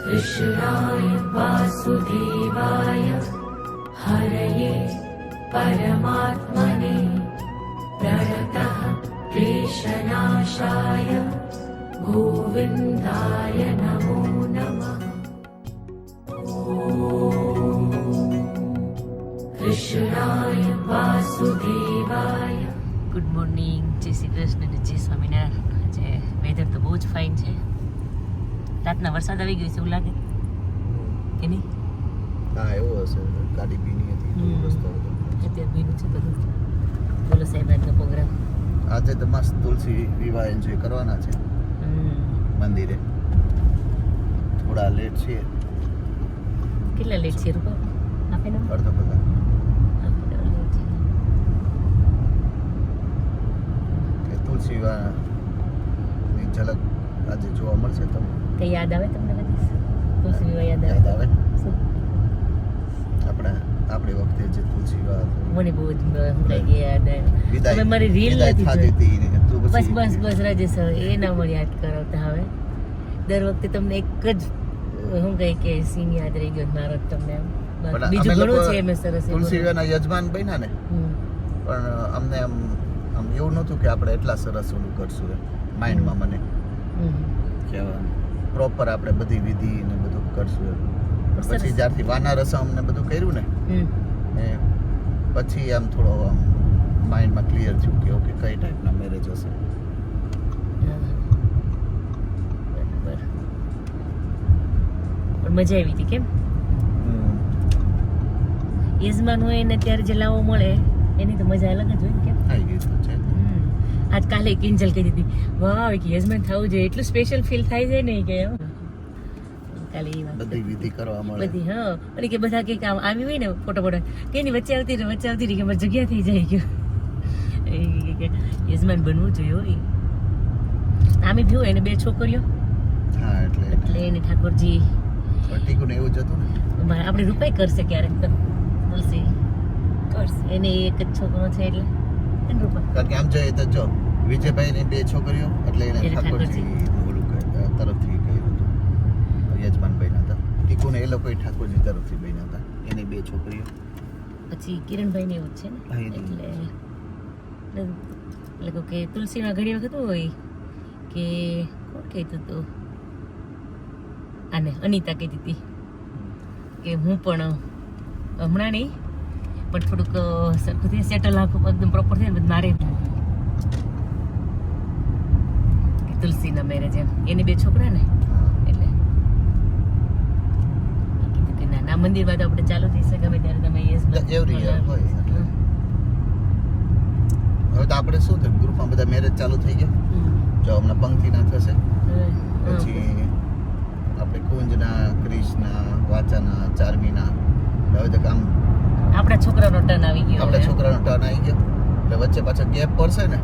कृष्णाय वासुदेवाय हरये परमात्मने प्रणतः क्लेशनाशाय गोविन्दाय नमो नमः। कृष्णाय वासुदेवाय। ગુડ મોર્નિંગ, જય શ્રી કૃષ્ણ અને જય સ્વામિનારાયણ. આજે વેધર તો બહુ જ ફાઇન છે. રાતના વરસાદ આવી ગયો છે એવું લાગે કે નહીં? હા, એવું હશે. ગાડી ભીની હતી, રસ્તો હતો. અત્યારે ભીનું છે બધું. બોલો સાહેબ, આજનો પ્રોગ્રામ આજે તો મસ્ત તુલસી વિવાહ એન્જોય કરવાના છે મંદિરે. થોડા લેટ છે. કેટલા લેટ છે રૂપા? આપે ને અડધો કલાક. તુલસી વિવાહની ઝલક આજે જોવા મળશે તમને. કઈ યાદ આવે તમને બધી? તુલસી વિવાહ યાદ આવે? શું? આપણી વખતે જે તુલસી વિવાહ મને બહુ જ યાદ આવે. તમે મારી રીલ નથી જોઈ. બસ રાજેશ, એ ના મને યાદ કરાવતા. હવે દર વખતે તમને એક જ હું કહી કે સીન યાદ રહી ગયો મારો તમને. બીજું ઘણું છે એમ સરસ. તુલસી વિવાહના યજમાન બન્યા ને, પણ અમને આમ એવું નહોતું કે આપણે એટલા સરસ ઓલું કરશું એમ માઇન્ડમાં મને કે પ્રોપર આપણે બધી વિધિ ને બધું કરશું એમ. પછી જ્યારથી વાના રસમ ને બધું કર્યું ને એ પછી આમ થોડો આમ માઇન્ડમાં ક્લિયર થયું કે ઓકે કઈ ટાઈપના મેરેજ હશે. પણ મજા આવી હતી કેમ? યજમાન હોય ને ત્યારે જે લાવો મળે એની તો મજા અલગ જ હોય ને કેમ? આવી ગયું છે. આજ કાલે કિંજલ કહી દીધી, વાહ કે યજમાન થવું જોઈએ, એટલું સ્પેશિયલ ફીલ થાય છે ને કે કાલે એ વાત બધી વિધિ કરવા મળે બધી. હા, અને કે બધા કે આમ આવી હોય ને ફોટો કે એની વચ્ચે આવતી રહી કે મારી જગ્યા થઈ જાય ગયો. કે યજમાન બનવું જોઈએ હોય. આમે ભી હોય એને બે છોકરીઓ. હા, એટલે એને ઠાકોરજી ટીકુને એવું જ હતું ને. આપણે રૂપાઈ કરશે ક્યારેક તો તુલસી કરશે. એને એક જ છોકરો છે એટલે કારણ કે આમ જોઈએ તો જો વિજયભાઈની બે છોકરીઓ એટલે એને ઠાકોરજી ઓલું તરફથી કહ્યું હતું યજમાન બન્યા હતા. ટીકુને એ લોકો ઠાકોરજી તરફથી બન્યા હતા, એની બે છોકરીઓ. પછી કિરણભાઈ ને એવું જ છે ને, એટલે કે તુલસીમાં ઘણી વખત હોય કે કોણ કહેતું હતું, આને અનિતા કહેતી હતી કે હું પણ હમણાં નહીં પણ થોડુંક સરખું થઈ સેટલ આખું એકદમ પ્રોપર થાય ને મારે તુલસીના મેરેજ એમ. એને બે છોકરા ને એટલે કીધું કે ના મંદિરમાં તો આપણે ચાલુ થઈ શકે ગમે ત્યારે તમે એવરી યર હોય. હવે તો આપણે શું થયું ગ્રુપમાં બધા મેરેજ ચાલુ થઈ ગયા. જો હમણાં પંક્તિના થશે, પછી આપણે કુંજના, ક્રિશના, વાચાના, ચારમીના. હવે તો કામ આપણા છોકરાનો ટર્ન આવી ગયો. એટલે વચ્ચે પાછો ગેપ પડશે ને.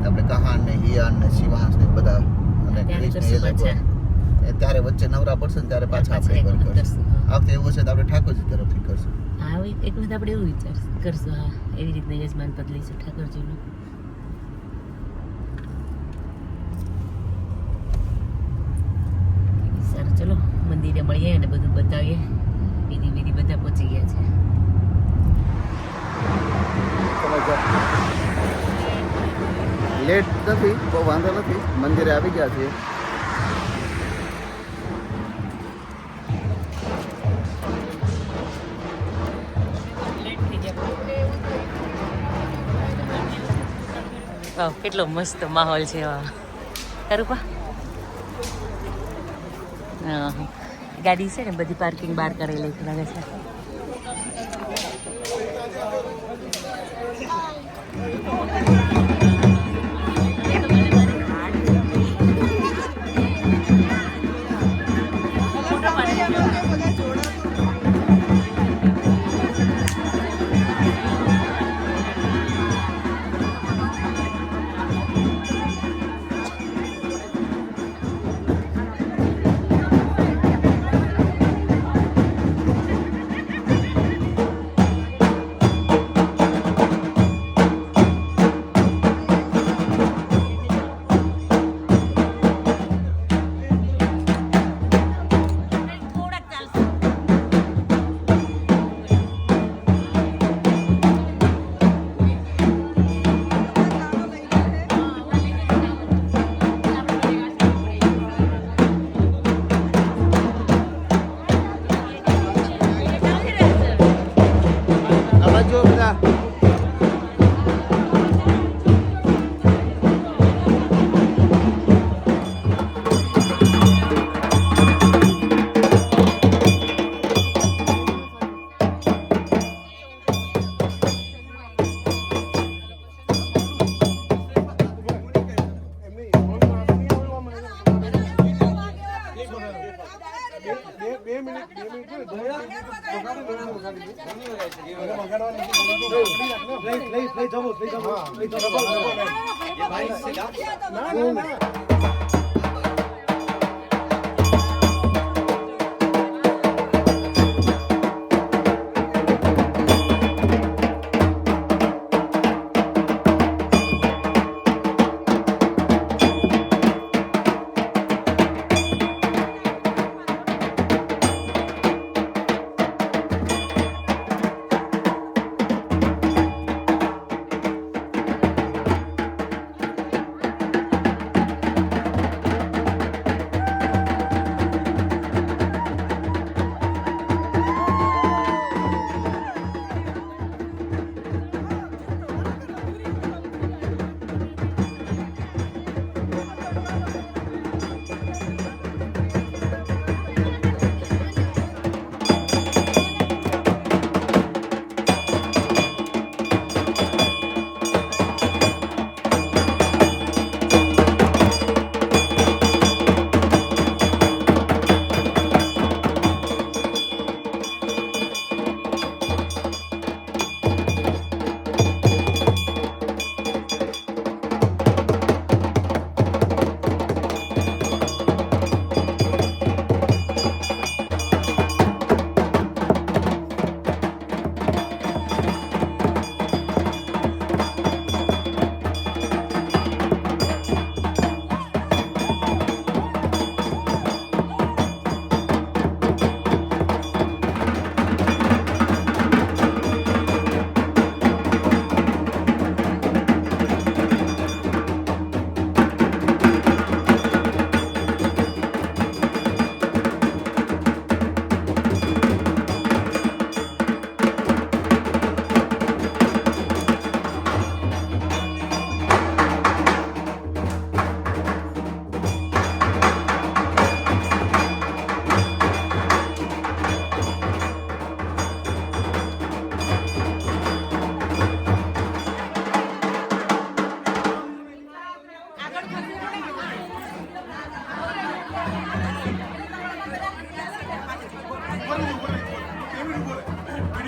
આપણે કહાન ને હિયાન ને શિવાંશ ને બધા અને ક્રિશ ને ત્યારે વચ્ચે નવરા પડશે ને ત્યારે પાછા આપણે કરશું. આ વખતે એવું છે તો આપણે ઠાકોરજી તરફથી કરશું. હા, એક વખત આપણે એવું વિચાર કરશું. હા, એવી રીતના યજમાન પદ લઈશું ઠાકોરજીનું. સારું, ચલો મંદિરે મળીએ અને બધું બતાવીએ. વિધિ બધા પહોંચી ગયા છે. લેટ નથી, બહુ વાંધો નથી, મંદિરે આવી ગયા છીએ. કેટલો મસ્ત માહોલ છે તારુપા. ગાડી છે ને બધી પાર્કિંગ બહાર કરેલી લાગે છે.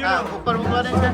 હા ઉપર મૂકવાની છે.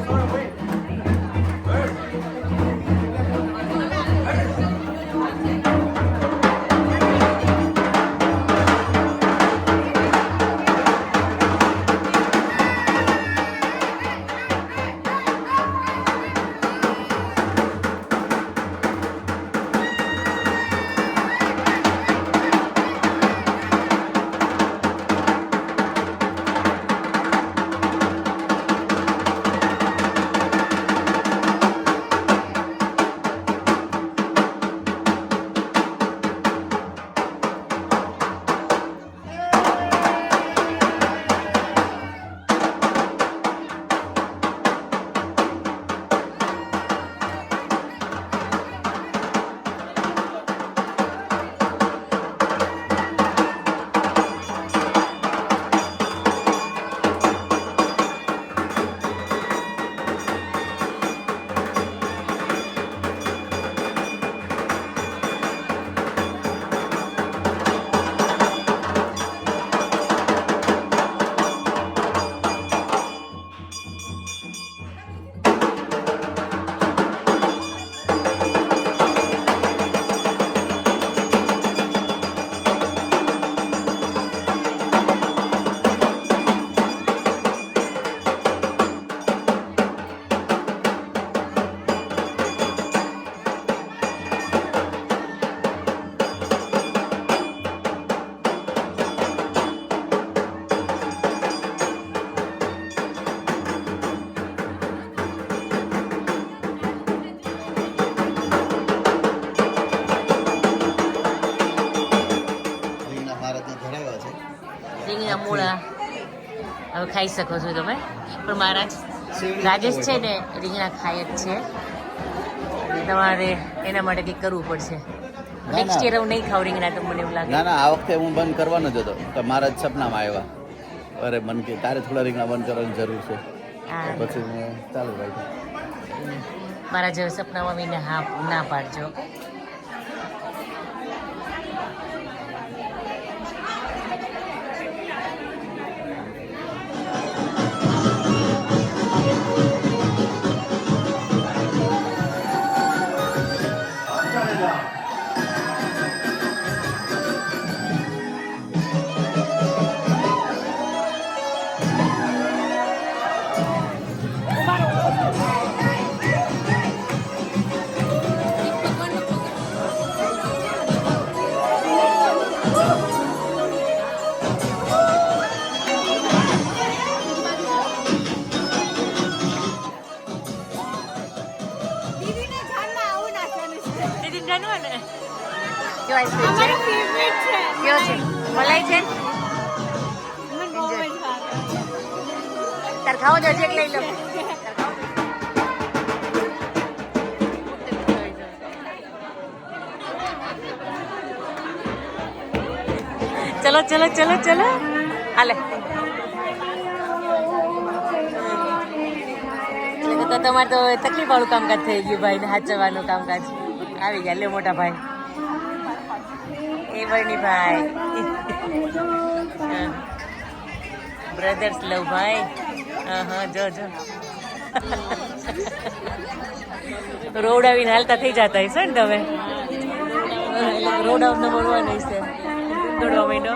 રીંગણા મૂળા હવે ખાઈ શકો છો તમે, પણ મારા રાજેશ છે ને રીંગણા ખાય જ છે, તમારે એના માટે કંઈક કરવું પડશે. નેક્સ્ટ યર હું નહીં ખાવ રીંગણા, તો મને એવું લાગે. ના ના, આ વખતે હું બંધ કરવાનો જ હતો, તો મારા જ સપનામાં આવ્યા, અરે મન કે તારે થોડા રીંગણા બંધ કરવાની જરૂર છે, પછી મેં ચાલુ રાખ્યું. મારા જેવા સપનામાં આવીને હા ના પાડજો. મલાઈ છે તાર ખાવો જો ચેક લઈ લો ચલો ચલો ચલો ચલો હાલે તો તમારે તો તકલીફ વાળું કામકાજ થઈ ગયું ભાઈ ને હાચવાનું કામકાજ આવી ગયા લે મોટા ભાઈ એ બની ભાઈ બ્રધર્સ લવ ભાઈ હા જો જો રોવડાવીને હાલતા થઈ જતા હશે ને તમે રોવડાવને મળવાનું હશે દોડવા માંડો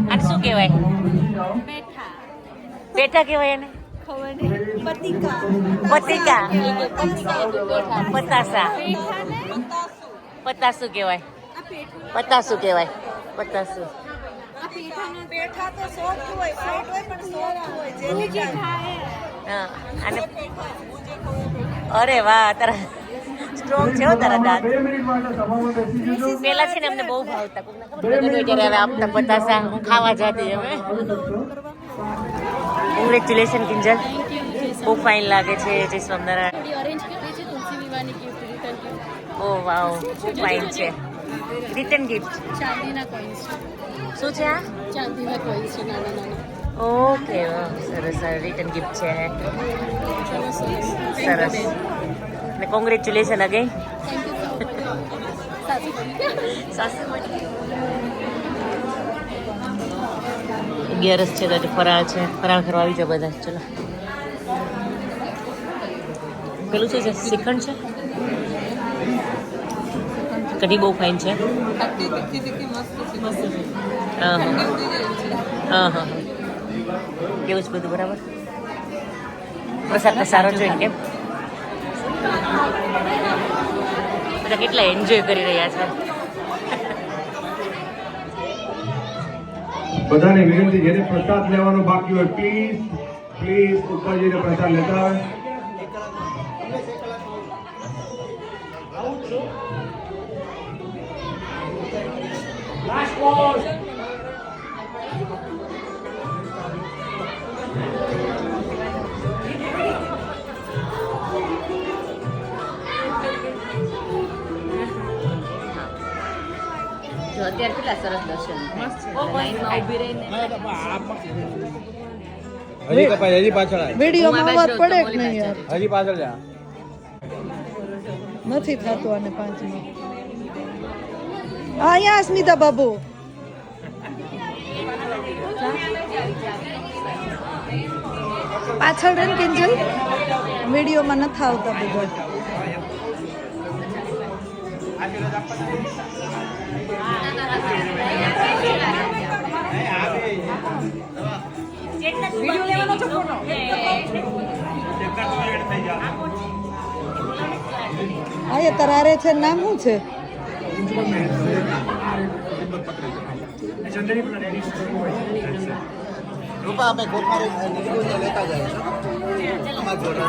આ શું કહેવાય પેઠા કહેવાય એને પતિકા પતાસા પતાસુ કહેવાય પતાસુ કહેવાય પતાસુ હા અને અરે વાહ તારા સ્ટ્રોંગ છે તારા દાંત પેલા છે ને અમને બહુ ભાવતા ત્યારે હવે આપતા પતાસા હું ખાવા જતી હવે કોંગ્રેચ્યુલેશન કિંજલ બહુ ફાઇન લાગે છે જય સ્વામિનારાયણ ઓ વાવ ખૂબ ફાઇન છે રિટર્ન ગિફ્ટ શું છે આ ઓકે સરસ સરસ રિટર્ન ગિફ્ટ છે સરસ ને કોંગ્રેચ્યુલેશન અગેન અગિયારસ છે તો ફરાળ છે ફરાળ કરવા આવી જાઓ બધા ચલો પેલું છે શ્રીખંડ છે કઢી બહુ ફાઇન છે હા હા કેવું છે બધું બરાબર પ્રસાદ તો સારો છે કેમ બધા કેટલા એન્જોય કરી રહ્યા છે બધાને વિનંતી જેને પ્રસાદ લેવાનો બાકી હોય પ્લીઝ પ્લીઝ ઉપર જઈને પ્રસાદ લેતા હોય અત્યારે કેટલા સરસ દર્શન લાઈનમાં ઊભી રહીને હજી કપાય હજી પાછળ આય વિડીયોમાં અવાજ પડે કે નહીં યાર હજી પાછળ જા નથી થતું આને 5 માં અહીંયા સ્મિતા બાબુ પાછળ રે કિંજલ વિડીયોમાં નથી આવતા બધા આયા તરારે છે નામ શું છે રૂપા અમે કોઠારી નીકળીને લેતા જાય અમાર જોડે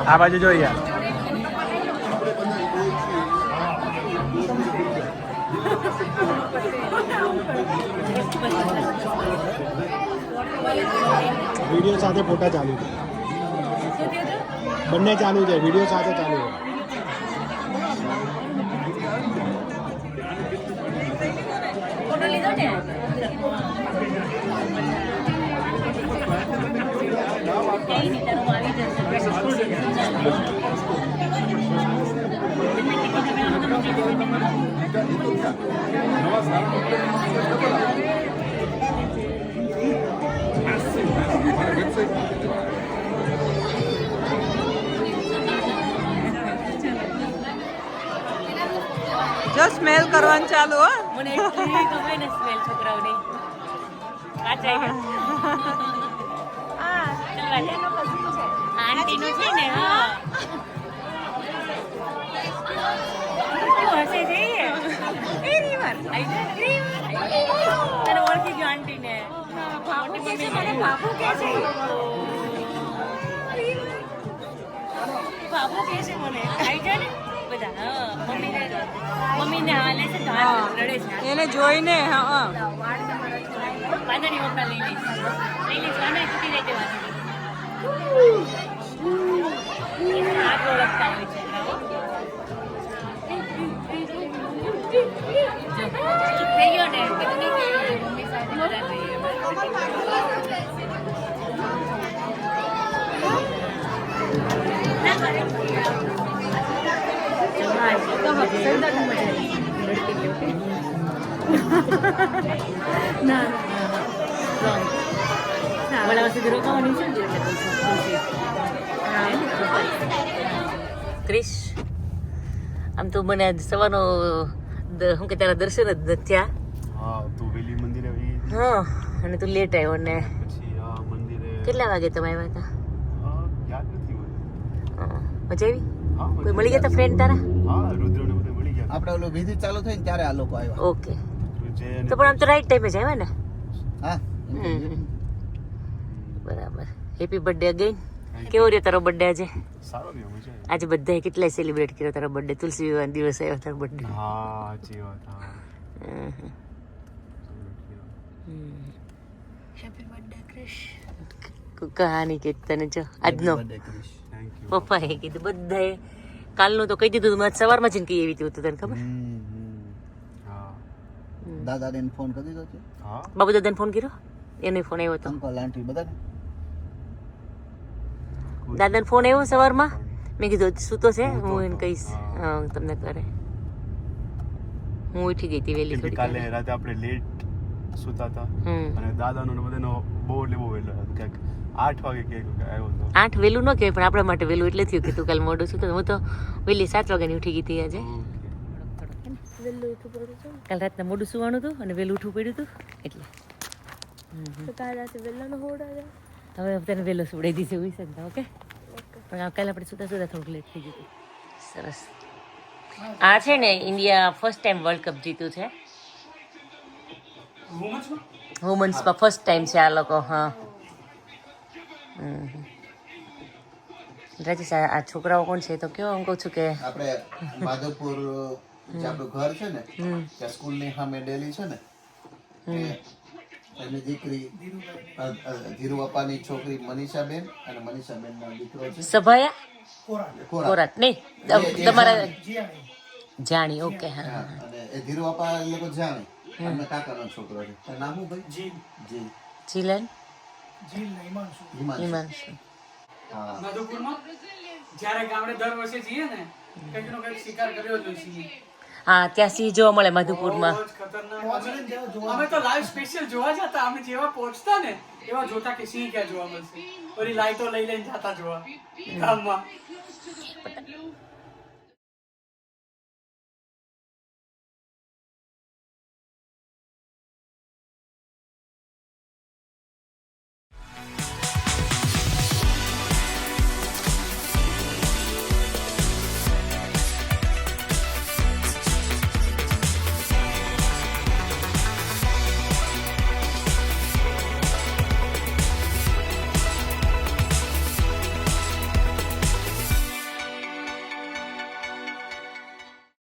આ બાજુ જોઈ યાર વિડીયો સાથે ફોટા ચાલુ છે બંને ચાલુ છે વિડીયો સાથે ચાલુ છે ફોટો લીધો ને કઈ નહીં તારું આવી જો સ્મેલ કરવાનું ચાલુ હો મને એટલી ગમે ને સ્મેલ છોકરાઓની આંટીનો છે ને હા હસે છે તને ઓળખી ગયો આંટીને બાપુ કે છે મને બાપુ કે છે બાપુ કે છે મને આવી જાય ને બધા મમ્મીને હાલે છે તો રડે છે એને જોઈને હા પાંદડી વખતા લઈ લઈશ વાને છૂટી જાય તે વાંધી હાથ ઓળખતા હોય છે થઈ ગયો ને મમ્મી સાથે બધા રહીએ ક્રિશ આમ તો મને સવારનો શું કે તારા દર્શન જ નથી થયા હા તું વેલી મંદિરે આવી હા અને તું લેટ આવ્યો ને પછી આ મંદિરે કેટલા વાગે તમે આવ્યા હતા યાદ નથી મને મજા આવી હા કોઈ મળી ગયા તા ફ્રેન્ડ તારા હા રુદ્રને બધે મળી ગયા આપણે ઓલું વિધિ ચાલુ થઈ ને ત્યારે આ લોકો આવ્યા ઓકે રુજે તો પણ આમ તો રાઈટ ટાઈમે જ આવ્યા ને હા બરાબર હેપી બર્થડે અગેન કેવો રહ્યો તારો બર્થડે આજે સારો રહ્યો મજા આવી આજે બધાએ કેટલાય સેલિબ્રેટ કર્યો તારો બર્થડે તુલસી વિવાહ દિવસ આવ્યો તારો બર્થડે હા સાચી વાત હા કહાની કે તને જો આજનો થેન્ક યુ પપ્પાએ કીધું બધાએ કાલનું તો કહી દીધું મેં સવારમાં જઈને કહી એવી હતું તને ખબર હા દાદાને ફોન કરી દીધો છે હા બાબુ દાદાને ફોન કર્યો એને ફોન આવ્યો હતો અંકલ આંટી બધાને દાદાને ફોન આવ્યો સવારમાં મેં કીધું શું તો છે હું એને કહીશ હા તમને કરે હું ઉઠી ગઈ હતી વહેલી થોડી કાલે રાતે આપણે લેટ સુતા હતા અને દાદાનો ને બધાનો બહુ વહેલો હતો ક્યાંક 8 વાગે કે આવ્યો હતો 8 વહેલું ન કહેવાય પણ આપણા માટે વહેલું એટલે થયું કે તું કાલ મોડું શું હું તો વહેલી 7 વાગ્યાની ઉઠી ગઈ હતી આજે કાલ રાતના મોડું સુવાનું હતું અને વહેલું ઉઠવું પડ્યું હતું એટલે હવે તને વહેલો સુવડાવી દીધી હોઈ શકતા ઓકે પણ કાલે આપણે સુતા સુતા થોડુંક લેટ થઈ ગયું સરસ આ છે ને India first time world cup જીત્યું છે વુમન્સમાં ફર્સ્ટ ટાઈમ છે આ લોકો. હા. રાજેશ આ છોકરાઓ કોણ છે? તો કયો હું કહું છું કે આપણે માધવપુર જે આપણું ઘર છે ને ત્યાં સ્કૂલની સામે ડેલી છે ને એની દીકરી ધીરુ અપ્પાની છોકરી મનીષાબેન અને મનીષાબેનનો દીકરો છે સભાયા કોરા. કોરાટ નહીં તમારા જાણી. ઓકે. હા. હા, અને એ ધીરુ અપ્પા એ લોકો જાણે અને કાકાનો છોકરો છે. તારું નામ શું ભાઈ? જી. જીલન હિમાંશુ. હિમાંશુ. હા. મધુપુરમાં જ્યારે ગામડે દર વર્ષે જઈએ ને કંઈક નો કંઈક શિકાર કર્યો જ હોય સિંહે. હા ત્યાં સિંહ જોવા મળે મધુપુરમાં. બહુ જ ખતરનાક. અમે તો લાઈવ સ્પેશિયલ જોવા જતા. અમે જેવા પહોંચતા ને એવા જોતા કે સિંહ ક્યાં જોવા મળશે. ઓલી લાઈટો લઈ લઈને જતા જોવા ગામમાં.